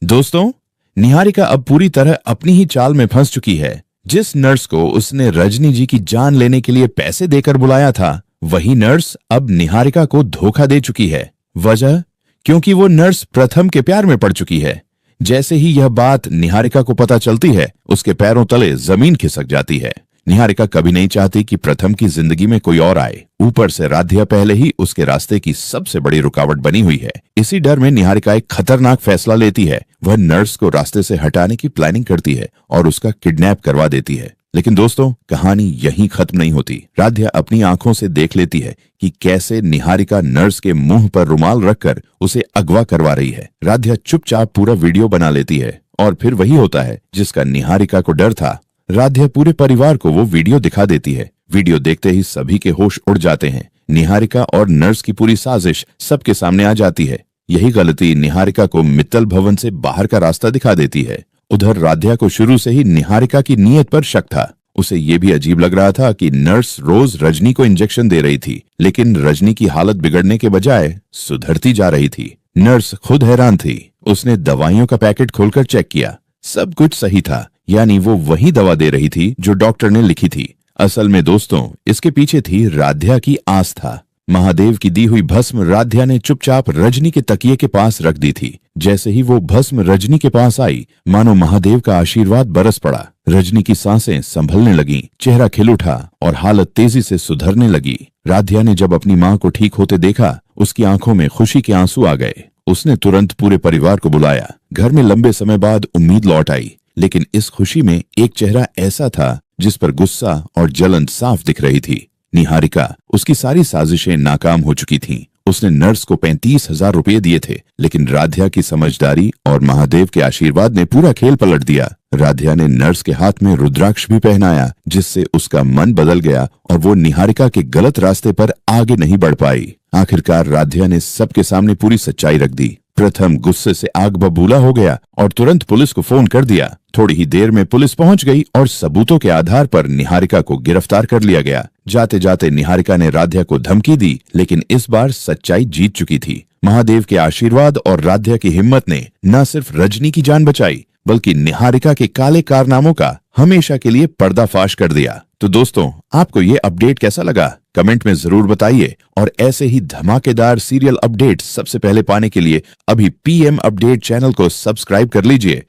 दोस्तों, निहारिका अब पूरी तरह अपनी ही चाल में फंस चुकी है। जिस नर्स को उसने रजनी जी की जान लेने के लिए पैसे देकर बुलाया था, वही नर्स अब निहारिका को धोखा दे चुकी है। वजह? क्योंकि वो नर्स प्रथम के प्यार में पड़ चुकी है। जैसे ही यह बात निहारिका को पता चलती है, उसके पैरों तले जमीन खिसक जाती है। निहारिका कभी नहीं चाहती कि प्रथम की जिंदगी में कोई और आए। ऊपर से राध्या पहले ही उसके रास्ते की सबसे बड़ी रुकावट बनी हुई है। इसी डर में निहारिका एक खतरनाक फैसला लेती है। वह नर्स को रास्ते से हटाने की प्लानिंग करती है और उसका किडनैप करवा देती है। लेकिन दोस्तों, कहानी यहीं खत्म नहीं होती। राध्या अपनी आंखों से देख लेती है कि कैसे निहारिका नर्स के मुंह पर रुमाल रखकर उसे अगवा करवा रही है। राध्या चुपचाप पूरा वीडियो बना लेती है और फिर वही होता है जिसका निहारिका को डर था। राध्या पूरे परिवार को वो वीडियो दिखा देती है। वीडियो देखते ही सभी के होश उड़ जाते हैं। निहारिका और नर्स की पूरी साजिश सबके सामने आ जाती है। यही गलती निहारिका को मित्तल भवन से बाहर का रास्ता दिखा देती है। उधर राध्या को शुरू से ही निहारिका की नीयत पर शक था। उसे ये भी अजीब लग रहा था कि नर्स रोज रजनी को इंजेक्शन दे रही थी, लेकिन रजनी की हालत बिगड़ने के बजाय सुधरती जा रही थी। नर्स खुद हैरान थी। उसने दवाइयों का पैकेट खोलकर चेक किया। सब कुछ सही था, यानी वो वही दवा दे रही थी जो डॉक्टर ने लिखी थी। असल में दोस्तों, इसके पीछे थी राध्या की आस्था। महादेव की दी हुई भस्म राध्या ने चुपचाप रजनी के तकिए के पास रख दी थी। जैसे ही वो भस्म रजनी के पास आई, मानो महादेव का आशीर्वाद बरस पड़ा। रजनी की सांसें संभलने लगीं, चेहरा खिल उठा और हालत तेजी से सुधरने लगी। राध्या ने जब अपनी मां को ठीक होते देखा, उसकी आंखों में खुशी के आंसू आ गए। उसने तुरंत पूरे परिवार को बुलाया। घर में लंबे समय बाद उम्मीद लौट आई, लेकिन इस खुशी में एक चेहरा ऐसा था जिस पर गुस्सा और जलन साफ दिख रही थी। निहारिका, उसकी सारी साजिशें नाकाम हो चुकी थीं। उसने नर्स को 35,000 रुपये दिए थे, लेकिन राध्या की समझदारी और महादेव के आशीर्वाद ने पूरा खेल पलट दिया। राध्या ने नर्स के हाथ में रुद्राक्ष भी पहनाया, जिससे उसका मन बदल गया और वो निहारिका के गलत रास्ते पर आगे नहीं बढ़ पाई। आखिरकार राध्या ने सबके सामने पूरी सच्चाई रख दी। प्रथम गुस्से से आग बबूला हो गया और तुरंत पुलिस को फोन कर दिया। थोड़ी ही देर में पुलिस पहुंच गई और सबूतों के आधार पर निहारिका को गिरफ्तार कर लिया गया। जाते जाते निहारिका ने राध्या को धमकी दी, लेकिन इस बार सच्चाई जीत चुकी थी। महादेव के आशीर्वाद और राध्या की हिम्मत ने न सिर्फ रजनी की जान बचाई, बल्कि निहारिका के काले कारनामों का हमेशा के लिए पर्दाफाश कर दिया। तो दोस्तों, आपको ये अपडेट कैसा लगा? कमेंट में जरूर बताइए और ऐसे ही धमाकेदार सीरियल अपडेट सबसे पहले पाने के लिए अभी पीएम अपडेट चैनल को सब्सक्राइब कर लीजिए।